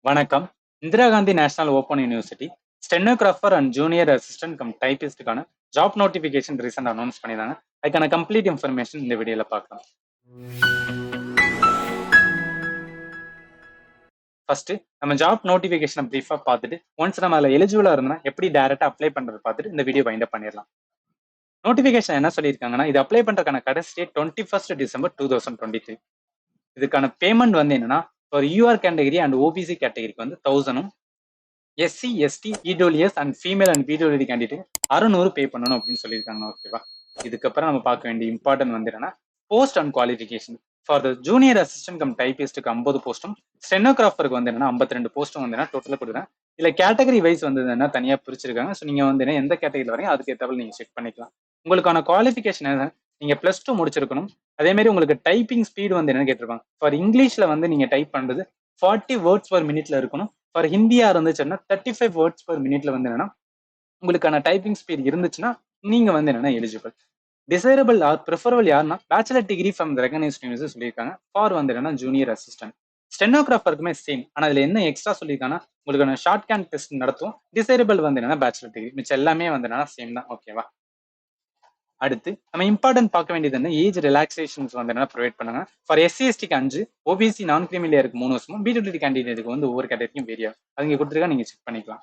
வணக்கம். Indira Gandhi national open university stenographer and junior assistant cum டைபிஸ்டுக்கான job notification recent announce பண்ணியிருந்தாங்க. அதுக்கான கம்ப்ளீட் இன்ஃபர்மேஷன் இந்த வீடியோல பார்க்கலாம். ஃபர்ஸ்ட் நம்ம ஜாப் நோட்டிஃபிகேஷனை பிரீஃபா பார்த்துட்டு ஒன்ஸ் நம்ம அதில் எலிஜிபிளா இருந்தா எப்படி டைரக்டா அப்ளை பண்றது பார்த்துட்டு இந்த வீடியோ வைண்ட் அப் பண்ணிடலாம். நோட்டிஃபிகேஷன் என்ன சொல்லியிருக்காங்கன்னா, இது அப்ளை பண்றதுக்கான கடைசி டேட் 21 டிசம்பர் 2023. இதுக்கான பேமெண்ட் வந்து என்னன்னா, ஒரு யூஆர் கேட்டகரி அண்ட் ஓபிசி கேட்டகரிக்கு வந்து 1000 SC ST EWS and female and PWD candidate 600 pay பண்ணணும் அப்படின்னு சொல்லியிருக்காங்க. ஓகேவா? இதுக்கப்புறம் நம்ம பார்க்க வேண்டிய இம்பார்ட்டன்ட் வந்து என்னன்னா, post and qualification for the junior assistant cum டைபிஸ்டுக்கு 50 போஸ்ட்டும் ஸ்டெனோகிராஃபருக்கு வந்து என்னன்னா 52 போஸ்ட்டும் வந்து டோட்டலாக கொடுக்குறேன். இதுல கேட்டகரி வைஸ் வந்து என்ன தனியா பிரிச்சிருக்காங்க. ஸோ நீங்க வந்து எந்த கேட்டகரியில் வரீங்க அதுக்கு ஏற்றாப்புல நீங்க செக் பண்ணிக்கலாம். உங்களுக்கான குவாலிஃபிகேஷன் என்ன, நீங்க +2 முடிச்சிருக்கணும். அதே மாதிரி உங்களுக்கு டைப்பிங் ஸ்பீடு வந்து என்னன்னு கேட்டிருப்பாங்க. ஃபார் இங்கிலீஷ்ல வந்து நீங்க டைப் பண்றது 40 வேர்ட்ஸ் பர் மினிட்ல இருக்கணும். ஃபார் ஹிந்தியா இருந்துச்சுன்னா 35 வேர்ட்ஸ் பர் மினிட்ல வந்து என்னன்னா உங்களுக்கான டைப்பிங் ஸ்பீட் இருந்துச்சுன்னா நீங்க வந்து என்னன்னா எலிஜிபிள். டிசைரபிள் ஆர் ப்ரிஃபரபிள் யாருன்னா bachelor degree from recognised university சொல்லியிருக்காங்க. ஃபார் வந்து என்னன்னா ஜூனியர் அசிஸ்டன்ட். ஸ்டெனோகிராஃபருக்குமே சேம். ஆனா இதுல என்ன எக்ஸ்ட்ரா சொல்லியிருக்காங்கன்னா, உங்களுக்கான ஷார்ட் கேன் டெஸ்ட் நடத்தும். டிசைரபிள் வந்து என்னன்னா பேச்சுலர் டிகிரி. மிச்சம் எல்லாமே வந்து என்னன்னா சேம் தான். ஓகேவா? அடுத்து நம்ம இம்பார்ட்டன்ட் பார்க்க வேண்டியது என்ன, ஏஜ் ரிலாக்ஸேஷன்ஸ் வந்து என்ன ப்ரொவைட் பண்ணுங்க. ஃபார் எஸ்சி எஸ்டிக்கு 5, ஓபிசி நான் கிரிமி லேயருக்கு 3 வருஷமும், பிடபிள்யூடி கேண்டிடேட்டுக்கு வந்து ஒவ்வொரு கேட்டகரிக்கும் வேரியா அவங்க கொடுத்துருக்கா, நீங்க செக் பண்ணிக்கலாம்.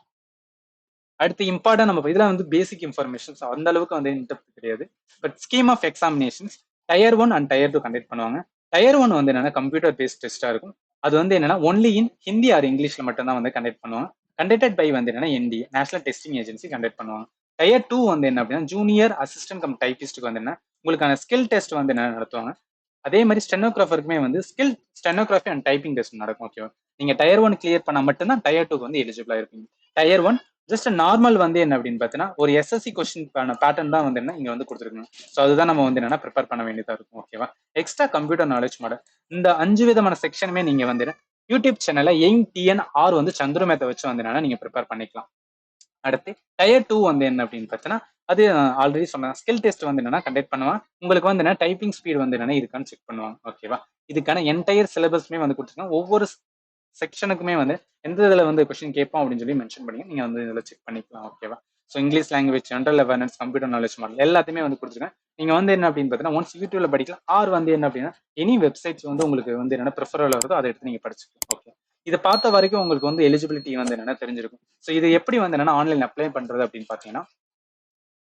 அடுத்து இம்பார்ட்டன் நம்ம இதுல வந்து பேசிக் இன்ஃபர்மேஷன்ஸ் அந்த அளவுக்கு வந்து இன்டெப்த் கிடையாது. But scheme of examinations tier 1 and tier 2 conduct பண்ணுவாங்க. டயர் 1 வந்து என்னன்னா கம்ப்யூட்டர் பேஸ்ட் டெஸ்டா இருக்கும். அது வந்து என்னன்னா ஒன்லி இன் ஹிந்தி ஆர் இங்கிலீஷ்ல மட்டும் தான் வந்து கண்டக்ட் பண்ணுவாங்க. கண்டக்டட் பை வந்து என்னன்னா NDA national testing agency conduct பண்ணுவாங்க. டயர் 2 வந்து என்ன அப்படின்னா ஜூனியர் அசிஸ்டன்ட் கம் டைபிஸ்டுக்கு வந்து என்ன உங்களுக்கான ஸ்கில் டெஸ்ட் வந்து என்ன நடத்துவாங்க. அதே மாதிரி ஸ்டெனோகிராஃபருக்குமே வந்து skill stenography and typing test நடக்கும். ஓகேவா? நீங்க டயர் 1 கிளியர் பண்ணா மட்டும்தான் டயர் 2 வந்து எலிஜிபிளா இருப்பீங்க. டயர் 1 ஜஸ்ட் நார்மல் வந்து என்ன அப்படின்னு பார்த்தீங்கன்னா ஒரு எஸ்எஸ்சி கொஸ்டின் பேட்டர்ன் தான் வந்து என்ன இங்க வந்து கொடுத்துருக்கணும். ஸோ அதுதான் நம்ம வந்து என்னன்னா ப்ரிப்பேர் பண்ண வேண்டியதா இருக்கும். ஓகேவா? எக்ஸ்ட்ரா கம்ப்யூட்டர் நாலேஜ் மாடல் இந்த 5 விதமான செக்ஷனுமே நீங்க வந்து யூடியூப் சேனல்ல எங் டிஎன்ஆர் வந்து சந்துரு மேத்தை வச்சு வந்து என்னன்னா நீங்க ப்ரிப்பேர் பண்ணிக்கலாம். அடுத்து டயர் 2 வந்து என்ன அப்படின்னு பார்த்தீங்கன்னா அது ஆல்ரெடி சொன்னேன், ஸ்கில் டெஸ்ட் வந்து என்னன்னா கண்டக்ட் பண்ணுவாங்க. உங்களுக்கு வந்து என்ன டைப்பிங் ஸ்பீட் வந்து என்னன்னா இருக்கான்னு செக் பண்ணுவாங்க. ஓகேவா? இதுக்கான என்டையர் சிலபஸ்மே வந்து கொடுத்துருக்காங்க. ஒவ்வொரு செக்ஷனுக்குமே வந்து எந்த இதுல வந்து கொஸ்டின் கேட்போம் அப்படின்னு சொல்லி மென்ஷன் பண்ணி நீங்க வந்து இதுல செக் பண்ணிக்கலாம். ஓகேவா? So English language, general awareness, computer knowledge model எல்லாத்தையுமே வந்து கொடுத்துருக்கேன். நீங்க வந்து என்ன அப்படின்னு பார்த்தீங்கன்னா ஒன்ஸ் யூடியூப்ல படிக்கலாம். ஆர் வந்து என்ன அப்படின்னா எனி வெப்சைட்ஸ் வந்து உங்களுக்கு வந்து என்னன்னா ப்ரிஃபரபிள் வருதோ அதை எடுத்து நீங்க படிச்சுக்கலாம். ஓகே, இதை பார்த்த வரைக்கும் உங்களுக்கு வந்து எலிஜிபிலிட்டி வந்து என்னன்னா தெரிஞ்சிருக்கும். ஸோ இது எப்படி வந்து என்னன்னா ஆன்லைன் அப்ளை பண்றது அப்படின்னு பாத்தீங்கன்னா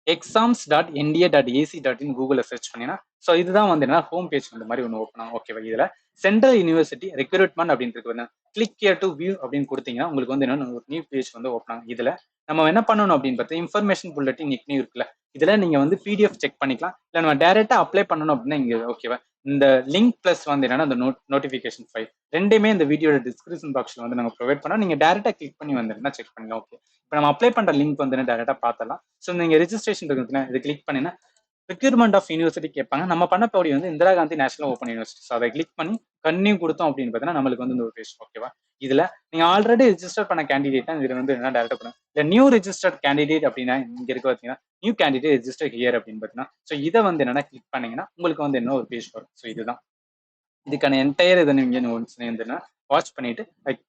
exams.nda.ac.in கூகுளில் சர்ச் பண்ணினா ஸோ இதுதான் வந்து என்ன ஹோம் பேஜ் இந்த மாதிரி ஒன்று ஓப்பன் ஆகும். ஓகேவா? இதுல சென்ட்ரல் யூனிவர்சிட்டி ரெக்ரூட்மெண்ட் அப்படின்னு இருக்கு. கிளிக் ஹியர் டு வியூ அப்படின்னு கொடுத்தீங்கன்னா உங்களுக்கு வந்து என்ன ஒரு நியூ பேஜ் வந்து ஓப்பன் ஆகும். இதுல நம்ம என்ன பண்ணணும் அப்படின்னு பார்த்தா இன்ஃபர்மேஷன் புல்லட்டின் நிக்னி இருக்குல்ல, இதுல நீங்க வந்து பிடிஎஃப் செக் பண்ணிக்கலாம். இல்லை நம்ம டைரக்டா அப்ளை பண்ணணும் அப்படின்னா இங்க ஓகேவா இந்த லிங்க் பிளஸ் வந்து என்னன்னா அந்த நோட்டிஃபிகேஷன் ஃபைல் ரெண்டுமே இந்த வீடியோட டிஸ்கிரிப்ஷன் பாக்ஸ்ல வந்து நாங்கள் ப்ரொவைட் பண்ணோம். நீங்க டேரக்டா கிளிக் பண்ணி வந்து செக் பண்ணிக்கலாம். ஓகே, இப்போ நம்ம அப்ளை பண்ற லிங்க் வந்து டேரக்டா பார்த்தலாம். ஸோ நீங்க ரெஜிஸ்ட்ரேஷன் இருக்குதுன்னா இது கிளிக் பண்ணினா ரெக்யூர்மெண்ட் ஆஃப் யூனிவர்சிட்டி கேட்பாங்க. நம்ம பண்ண போடி வந்து Indira Gandhi national open university. So அதை கிளிக் பண்ணி கன்னியூ கொடுத்தோம் அப்படின்னு பார்த்தீங்கன்னா நம்மளுக்கு வந்து இந்த ஒரு பேஜ். ஓகேவா? இதுல நீங்க ஆல்ரெடி ரெஜிஸ்டர் பண்ண கேண்டிடேட் இதுல வந்து என்ன டேரக்டா பண்ணுங்க. இல்லை நியூ ரெஜிஸ்டர்ட் கேண்டிடேட் அப்படின்னா இங்க இருக்க பார்த்தீங்கன்னா நியூ கேண்டிடேட் ரெஜிஸ்டர் ஹியர் அப்படின்னு பார்த்தீங்கன்னா ஸோ இதை வந்து என்னன்னா கிளிக் பண்ணீங்கன்னா உங்களுக்கு வந்து என்ன ஒரு பேஜ் வரும். ஸோ இதுதான் இதுக்கான என்டையர் இதை நீங்க வாட்ச் பண்ணிட்டு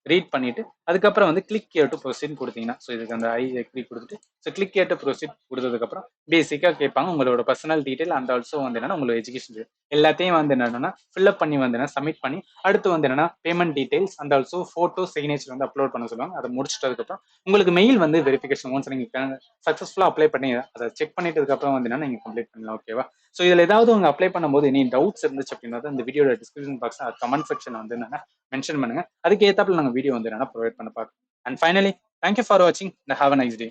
ரீட் பண்ணிட்டு அதுக்கப்புறம் வந்து கிளிக் ஹியர் டு ப்ரொசீட் கொடுத்தீங்கன்னா ஸோ இதுக்கு அந்த ஐ எக்ரி கொடுத்துட்டு so click here to proceed கொடுத்ததுக்கப்புறம் பேசிக்காக கேட்பாங்க உங்களோட பர்சனல் டீடைல் அண்ட் ஆல்சோ வந்து என்னன்னா உங்களோட எஜுகேஷன் எல்லாத்தையும் வந்து என்னன்னா ஃபில்அப் பண்ணி வந்து சப்மிட் பண்ணி அடுத்து வந்து என்னன்னா payment details and also photo signature வந்து அப்லோட் பண்ண சொல்லுவாங்க. அதை முடிச்சிட்டதுக்கப்புறம் உங்களுக்கு மெயில் வந்து வெரிஃபிகேஷன் ஒன்ஸ் நீங்க சக்ஸஸ்ஃபுல்லாக அப்ளை பண்ணி அதை செக் பண்ணிட்டதுக்கு அப்புறம் வந்து என்னன்னா நீங்க கம்ப்ளீட் பண்ணலாம். ஓகேவா? ஸோ இதுல ஏதாவது உங்க அப்ளை பண்ணும்போது எனி டவுட்ஸ் இருந்துச்சு அப்படின்னா இந்த வீடியோட டிஸ்கிரிப்ஷன் பாக்ஸ் கமெண்ட் செக்ஷன் வந்து என்னன்னா மென்ஷன் பண்ணுங்க. அதுக்கு ஏத்தாப்புல நாங்கள் வீடியோ வந்து என்னன்னா ப்ரொவைட் பண்ண பார்க்கலாம். அண்ட் ஃபைனலி தேங்க்யூ ஃபார் வாட்சிங். Have a nice day.